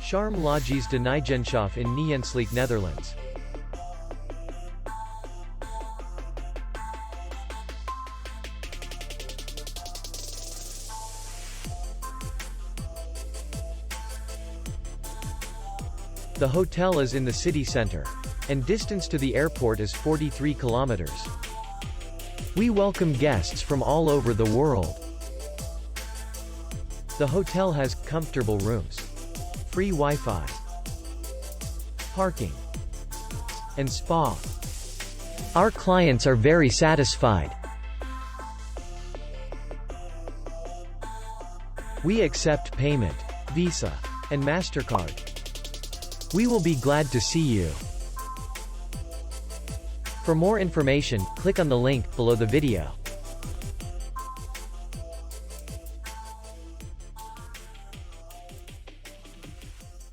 Charme Logies De Nijenshof in Nijensleek, Netherlands. The hotel is in the city center, and distance to the airport is 43 kilometers. We welcome guests from all over the world. The hotel has comfortable rooms, free Wi-Fi, parking, and spa. Our clients are very satisfied. We accept payment, Visa, and MasterCard. We will be glad to see you. For more information, click on the link below the video.